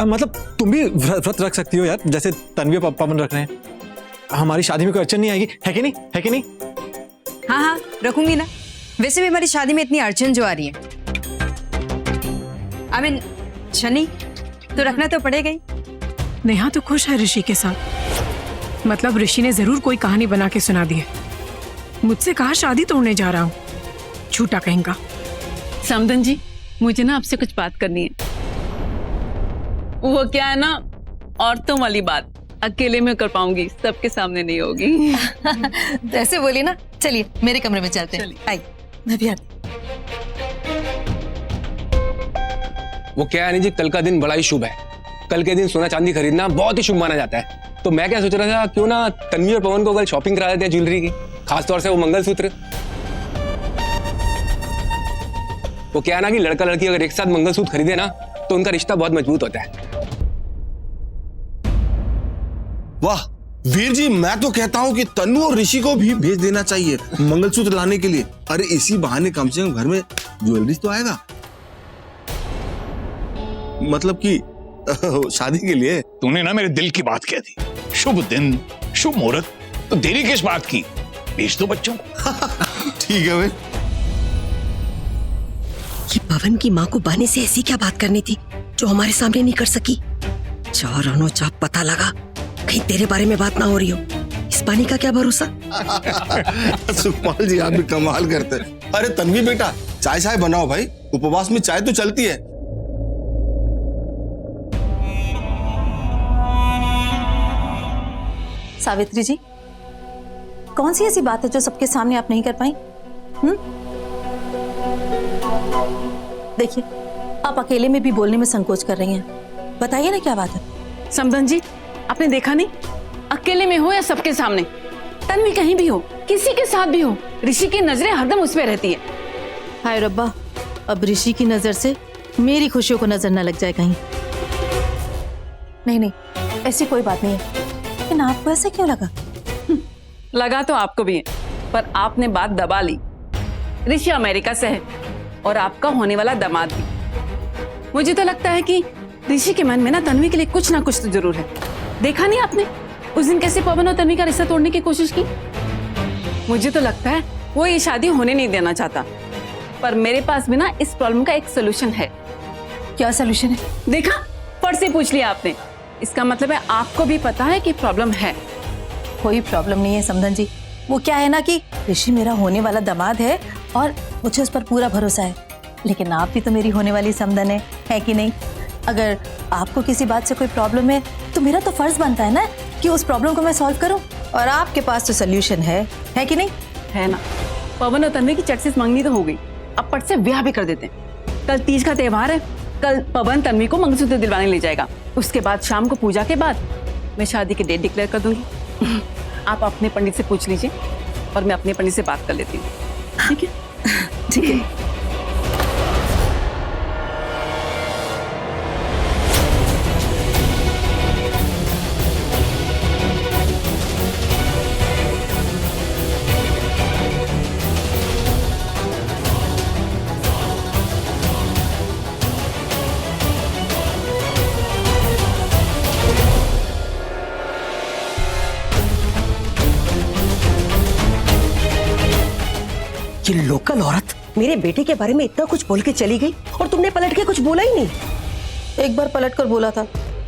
मतलब तुम भी व्रत रख सकती हो यार, जैसे तन्वी और पवन रख रहे हैं। हमारी शादी में कोई अड़चन नहीं आएगी, है कि नहीं, है कि नहीं? हाँ हाँ रखूंगी ना। वैसे भी हमारी शादी में इतनी अड़चन जो आ रही है, आई मीन शनि, तो रखना तो पड़ेगा ही। नेहा तो खुश है ऋषि के साथ, मतलब ऋषि ने जरूर कोई कहानी बना के सुना दी है। मुझसे कहा शादी तोड़ने जा रहा हूँ, झूठा कहेंगा। समधन जी, मुझे ना आपसे कुछ बात करनी है। वो क्या है ना, औरतों वाली बात अकेले में कर पाऊंगी, सबके सामने नहीं होगी। ऐसे बोली ना। चलिए मेरे कमरे में चलते हैं। आइए, मैं भी आती। वो क्या है जी, कल का दिन बड़ा ही शुभ है। कल के दिन सोना चांदी खरीदना बहुत ही शुभ माना जाता है। तो मैं क्या सोच रहा था, क्यों ना तन्वी और पवन को कल शॉपिंग करा देते हैं ज्वेलरी की, खासतौर से वो मंगलसूत्र। वो क्या है ना कि लड़का लड़की अगर एक साथ मंगलसूत्र खरीदे ना तो उनका रिश्ता बहुत मजबूत होता है। वाह वीर जी, मैं तो कहता हूँ कि तन्नू और ऋषि को भी भेज देना चाहिए मंगलसूत्र लाने के लिए। अरे इसी बहाने कम से कम घर में ज्वेलरी तो आएगा, मतलब कि शादी के लिए। तूने ना मेरे दिल की बात कह दी। शुभ दिन, शुभ मुहूर्त, तो देरी किस बात की? भेज दो बच्चों को। ठीक है भाई। ये पवन की माँ को बाने से ऐसी क्या बात करनी थी जो हमारे सामने नहीं कर सकी? चारों चाप पता लगा, कहीं तेरे बारे में बात ना हो रही हो। इस पानी का क्या भरोसा। सुखपाल जी आप भी कमाल करते हैं। अरे तन्वी बेटा, चाय चाय बनाओ भाई, उपवास में चाय तो चलती है। सावित्री जी, कौन सी ऐसी बात है जो सबके सामने आप नहीं कर पाई? देखिए, आप अकेले में भी बोलने में संकोच कर रही हैं। बताइए ना क्या बात है। समधन जी, आपने देखा नहीं, अकेले में हो या सबके सामने, तन्वी कहीं भी हो, किसी के साथ भी हो, ऋषि की नजरें हरदम उस पे रहती है। हाय रब्बा, अब ऋषि की नजर से मेरी खुशियों को नजर न लग जाए कहीं। नहीं नहीं, ऐसी कोई बात नहीं है। लेकिन आपको ऐसे क्यों लगा? लगा तो आपको भी है, पर आपने बात दबा ली। ऋषि अमेरिका से है और आपका होने वाला दामाद भी। मुझे तो लगता है कि ऋषि के मन में ना तन्वी के लिए कुछ ना कुछ तो जरूर है। देखा नहीं आपने उस दिन कैसे पवन और तन्वी का रिश्ता तोड़ने की कोशिश की? मुझे तो लगता है वो ये शादी होने नहीं देना चाहता। पर मेरे पास भी ना इस प्रॉब्लम का एक सोल्यूशन है। क्या सोल्यूशन है? देखा, फट से पूछ लिया आपने। इसका मतलब है आपको भी पता है कि प्रॉब्लम है। कोई प्रॉब्लम नहीं है समधन जी। वो क्या है ना कि ऋषि मेरा होने वाला दामाद है और मुझे उस पर पूरा भरोसा है। लेकिन आप भी तो मेरी होने वाली समधन है कि नहीं? अगर आपको किसी बात से कोई प्रॉब्लम है तो मेरा तो फर्ज बनता है ना कि उस प्रॉब्लम को मैं सॉल्व करूं। और आपके पास तो सोल्यूशन है कि नहीं? है ना। पवन और तन्वी की चट से मंगनी तो हो गई, अब पट से ब्याह भी कर देते हैं। कल तीज का त्योहार है, कल पवन तन्वी को मंगलसूत्र दिलवाने ले जाएगा। उसके बाद शाम को पूजा के बाद मैं शादी की डेट डिक्लेयर कर दूंगी। आप अपने पंडित से पूछ लीजिए और मैं अपने पंडित से बात कर लेती हूँ। ठीक है? ठीक है। ये लोकल औरत मेरे बेटे के बारे में इतना कुछ बोल के चली गई और तुमने पलट के कुछ बोला ही नहीं। एक बार पलट कर बोला था,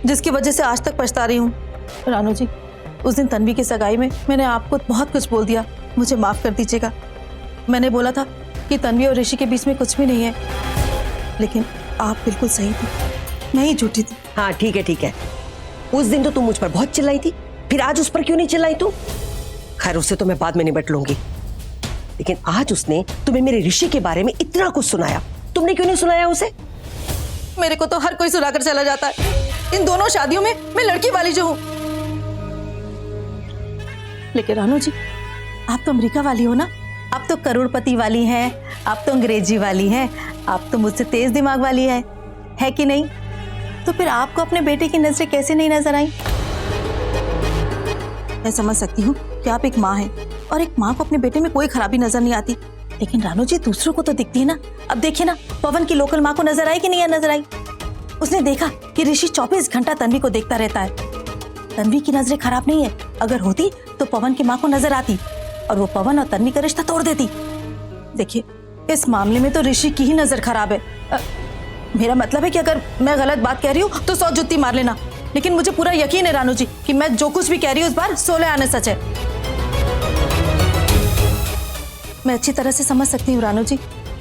जिसकी वजह से आज तक पछता रही हूँ। रानू जी, उस दिन तन्वी की सगाई में मैंने आपको बहुत कुछ बोल दिया, मुझे माफ कर दीजिएगा। मैंने बोला था कि तन्वी और ऋषि के बीच में कुछ भी नहीं है, लेकिन आप बिल्कुल सही थी, मैं ही झूठी थी। हाँ ठीक है। उस दिन तो तुम मुझ पर बहुत चिल्लाई थी, फिर आज उस पर क्यों नहीं चिल्लाई तू? खैर उससे तो मैं बाद में निपट लूंगी, लेकिन आज उसने तुम्हें मेरे ऋषि के बारे में इतना कुछ सुनाया, तुमने क्यों नहीं सुनाया उसे? मेरे को तो हर कोई सुनाकर चला जाता है। इन दोनों शादियों में मैं लड़की वाली जो हूँ। लेकिन रानू जी, आप तो अमेरिका वाली हो ना, आप तो करोड़पति वाली हैं, आप तो अंग्रेजी वाली हैं, आप तो मुझसे तेज दिमाग वाली है कि नहीं? तो फिर आपको अपने बेटे की नजरें कैसे नहीं नजर आई? मैं समझ सकती हूँ कि आप एक माँ हैं और एक माँ को अपने बेटे में कोई खराबी नजर नहीं आती, लेकिन रानू जी दूसरों को तो दिखती है ना। अब देखिए ना, पवन की लोकल माँ को नजर आई कि नहीं नजर आई? उसने देखा कि ऋषि 24 घंटा तन्वी को देखता रहता है। तन्वी की नजरें खराब नहीं है, अगर होती तो पवन की माँ को नजर आती और वो पवन और तन्वी का रिश्ता तोड़ देती। देखिए, इस मामले में तो ऋषि की ही नजर खराब है। मेरा मतलब है कि अगर मैं गलत बात कह रही हूँ तो 100 जुत्ती मार लेना, लेकिन मुझे पूरा यकीन है रानू जी कि मैं जो कुछ भी कह रही हूँ इस बार 16 आने सच है। मैं अच्छी तरह से समझ सकती हूँ रानू जी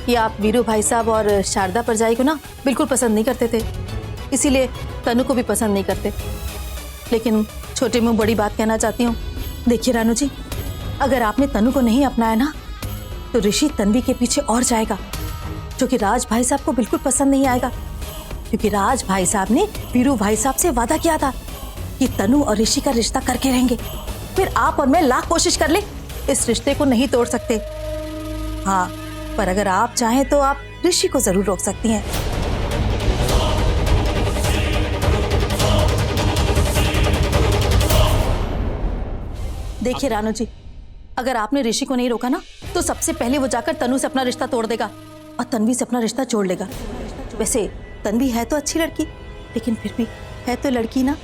कि आप वीरू भाई साहब और शारदा परजाई को ना बिल्कुल पसंद नहीं करते थे, इसीलिए तनु को भी पसंद नहीं करते। लेकिन छोटे मुंह बड़ी बात कहना चाहती हूँ। देखिए रानू जी, अगर आपने तनु को नहीं अपनाया ना तो ऋषि तन्वी के पीछे और जाएगा, जो कि राज भाई साहब को बिल्कुल पसंद नहीं आएगा, क्योंकि राज भाई साहब ने वीरू भाई साहब से वादा किया था कि तनु और ऋषि का रिश्ता करके रहेंगे। फिर आप और मैं लाख कोशिश कर ले, इस रिश्ते को नहीं तोड़ सकते। हाँ, पर अगर आप चाहें तो आप ऋषि को जरूर रोक सकती हैं। देखिए रानू जी, अगर आपने ऋषि को नहीं रोका ना तो सबसे पहले वो जाकर तनु से अपना रिश्ता तोड़ देगा और तन्वी से अपना रिश्ता जोड़ लेगा। वैसे तन्वी है तो अच्छी लड़की, लेकिन फिर भी है तो लड़की ना।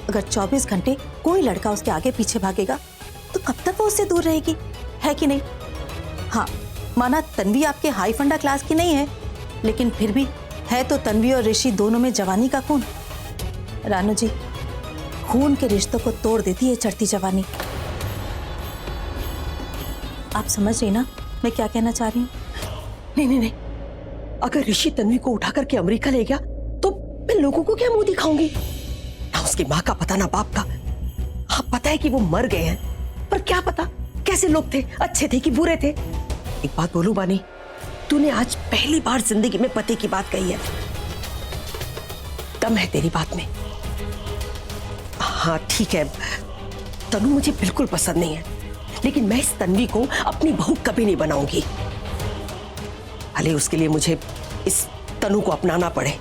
अगर 24 घंटे कोई लड़का उसके आगे पीछे भागेगा तो कब तक वो उससे दूर रहेगी, है कि नहीं? हाँ, माना तन्वी आपके हाई फंडा क्लास की नहीं है, लेकिन फिर भी है तो तन्वी और ऋषि दोनों में जवानी का खून। रानू जी, खून के रिश्तों को तोड़ देती है चढ़ती जवानी। आप समझ रही ना मैं क्या कहना चाह रही हूँ? नहीं नहीं नहीं, अगर ऋषि तन्वी को उठा करके अमेरिका ले गया तो मैं लोगों को क्या मुंह दिखाऊंगी? ना उसकी माँ का पता ना बाप का। हाँ, पता है कि वो मर गए हैं, पर क्या पता कैसे लोग थे, अच्छे थे कि बुरे थे। एक बात बोलूं बानी, तूने आज पहली बार जिंदगी में पति की बात कही है। दम है तेरी बात में। हाँ ठीक है, तनु मुझे बिल्कुल पसंद नहीं है, लेकिन मैं इस तन्वी को अपनी बहू कभी नहीं बनाऊंगी, भले उसके लिए मुझे इस तनु को अपनाना पड़े।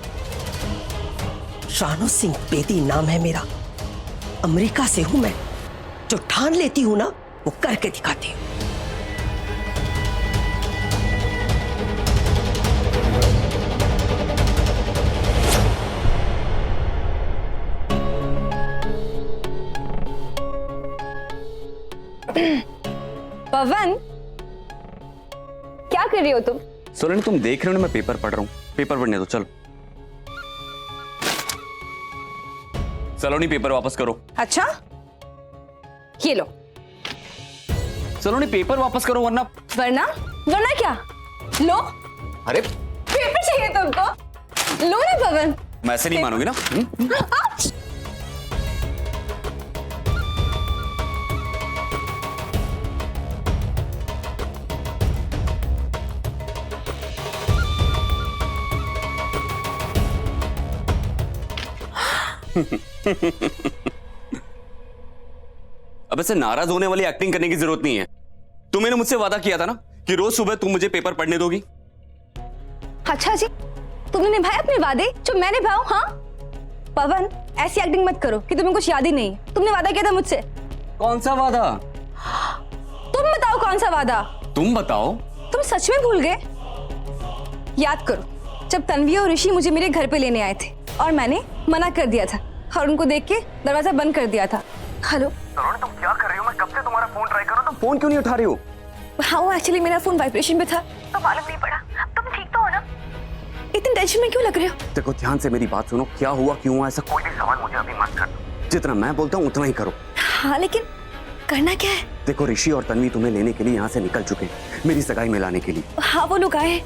रानू सिंह बेदी नाम है मेरा, अमेरिका से हूं मैं। जो ठान लेती हूं ना वो करके दिखाती हूं। पवन, क्या कर रही हो तुम? सोनली, तुम देख रहे हो ना मैं पेपर पढ़ रहा हूँ। पेपर पढ़ने दो, चलो। सलोनी, पेपर वापस करो। अच्छा, ये लो। सलोनी, पेपर वापस करो वरना। वरना? वरना क्या? लो। अरे पेपर चाहिए तुमको? लो ना पवन। मैं ऐसे नहीं मानोगी ना? अब ऐसे नाराज होने वाली एक्टिंग करने की जरूरत नहीं है। तुमने मुझसे वादा किया था ना कि रोज सुबह तुम मुझे पेपर पढ़ने दोगी। अच्छा जी, तुमने निभाए अपने वादे जो मैं निभाऊं? हाँ पवन, ऐसी एक्टिंग मत करो कि तुम्हें कुछ याद ही नहीं। तुमने वादा किया था मुझसे। कौन सा वादा? तुम बताओ कौन सा वादा? तुम बताओ। तुम सच में भूल गए? याद करो, जब तन्वी और ऋषि मुझे मेरे घर पे लेने आए थे और मैंने मना कर दिया था और उनको देख के दरवाजा बंद कर दिया था। हेलो तरुण, तुम क्या कर रही हो? मैं कब से तुम्हारा फोन ट्राई कर रहा हूं, तुम फोन क्यों नहीं उठा रही हो? हाँ, वो एक्चुअली मेरा फोन वाइब्रेशन पे था तो मालूम नहीं पड़ा। तुम ठीक तो हो ना? इतनी टेंशन में क्यों लग रहे हो? देखो, ध्यान से मेरी बात सुनो। क्या हुआ, क्यों हुआ ऐसा? कोई भी सवाल मुझे अभी मत कर। जितना मैं बोलता हूँ उतना ही करो। हाँ, लेकिन करना क्या है? देखो, ऋषि और तन्वी तुम्हें लेने के लिए यहाँ से निकल चुके हैं, मेरी सगाई में लाने के लिए। हाँ, वो लोग आए हैं,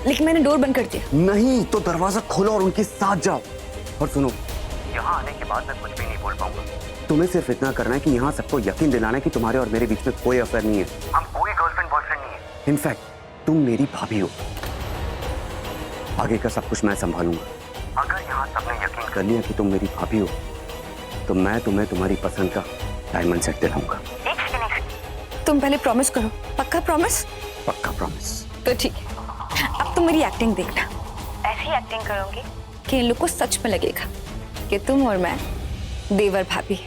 लेकिन मैंने डोर बंद कर दिया। नहीं तो दरवाजा खोलो और उनके साथ जाओ। और सुनो, यहाँ आने के बाद मैं कुछ भी नहीं बोल पाऊंगा। तुम्हें सिर्फ इतना करना है कि यहाँ सबको यकीन दिलाना है कि तुम्हारे और मेरे बीच में कोई अफेयर नहीं है। हम कोई गर्लफ्रेंड बॉयफ्रेंड नहीं है। इनफैक्ट तुम मेरी भाभी हो। आगे का सब कुछ मैं संभालूंगा। अगर यहाँ सबने यकीन कर लिया कि तुम मेरी भाभी हो तो मैं तुम्हें तुम्हारी पसंद का डायमंड सेट दिलाऊंगा। तुम पहले प्रॉमिस करो। पक्का प्रॉमिस? पक्का प्रॉमिस। तो ठीक है, अब तुम मेरी एक्टिंग देखना। ऐसी एक्टिंग करोगे कि इन लोग को सच में लगेगा कि तुम और मैं देवर भाभी।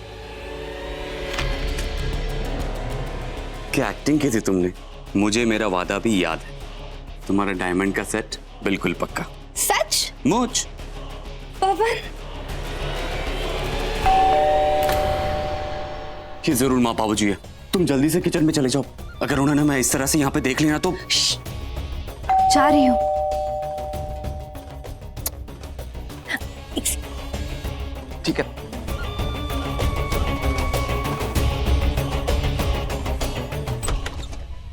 क्या एक्टिंग की थी तुमने? मुझे मेरा वादा भी याद है। तुम्हारा डायमंड का सेट बिल्कुल पक्का। सच? मुझ पवन, ये जरूर माँ बाबूजी है। तुम जल्दी से किचन में चले जाओ। अगर उन्होंने मैं इस तरह से यहाँ पे देख लिया तो। जा रही हूँ। ठीक है।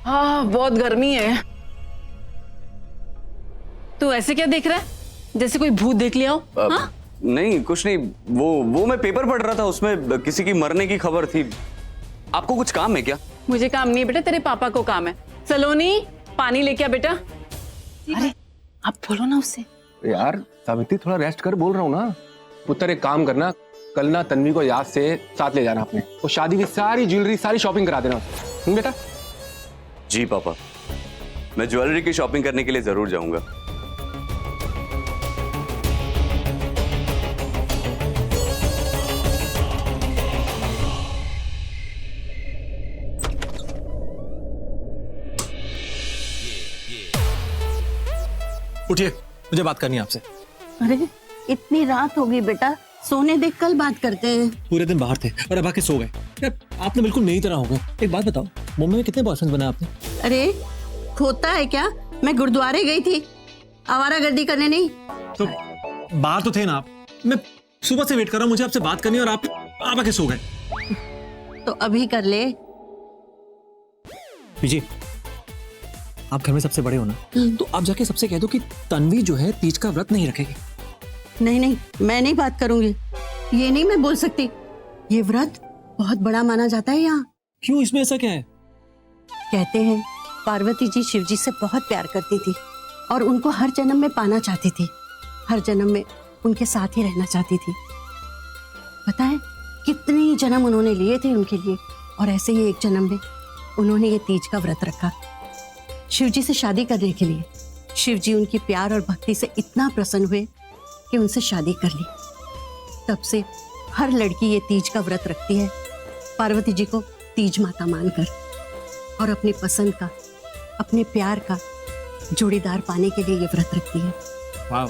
हाँ, बहुत गर्मी है। तू ऐसे क्या देख रहा है, जैसे कोई भूत देख लिया हो? हाँ? नहीं कुछ नहीं, वो मैं पेपर पढ़ रहा था, उसमें किसी की मरने की खबर थी। आपको कुछ काम है क्या? मुझे काम नहीं है बेटा, तेरे पापा को काम है। सलोनी, पानी लेके आ बेटा। अरे आप बोलो ना उससे। यार सावित्री थोड़ा रेस्ट कर, बोल रहा हूँ ना। पुत्र एक काम करना, कल ना तन्वी को याद से साथ ले जाना अपने, वो शादी की सारी ज्वेलरी सारी शॉपिंग करा देना उससे। बेटा? जी पापा, मैं ज्वेलरी की शॉपिंग करने के लिए जरूर जाऊंगा। उठिए, मुझे बात करनी है आपसे। अरे इतनी रात हो गई बेटा, सोने दे, कल बात करते हैं। पूरे दिन बाहर थे और अब आके सो गए। यार आपने बिल्कुल नई तरह हो गए। एक बात बताओ, मुंबई में कितने बॉयफ्रेंड्स बनाए आपने? अरे होता है क्या, मैं गुरुद्वारे गई थी, आवारागर्दी करने नहीं। तो बाहर तो थे ना आप। मैं सुबह से वेट कर रहा हूँ, मुझे आपसे बात करनी है और आप आके सो गए। तो अभी कर ले। जी, आप घर में सबसे बड़े हो ना, तो आप जाके सबसे कह दो कि तन्वी जो है तीज का व्रत नहीं रखेगी। नहीं नहीं, मैं नहीं बात करूंगी। ये नहीं मैं बोल सकती, ये व्रत बहुत बड़ा माना जाता है यहाँ। क्यों, इसमें ऐसा क्या है? कहते हैं पार्वती जी शिव जी से बहुत प्यार करती थी और उनको हर जन्म में पाना चाहती थी, हर जन्म में उनके साथ ही रहना चाहती थी। पता है कितने ही जन्म उन्होंने लिए थे उनके लिए, और ऐसे ही एक जन्म में उन्होंने ये तीज का व्रत रखा शिव जी से शादी करने के लिए। शिव जी उनकी प्यार और भक्ति से इतना प्रसन्न हुए कि उनसे शादी कर ली। तब से हर लड़की ये तीज का व्रत रखती है, पार्वती जी को तीज माता मानकर, और अपनी पसंद का, अपने प्यार का जोड़ीदार पाने के लिए ये व्रत रखती है। वाह,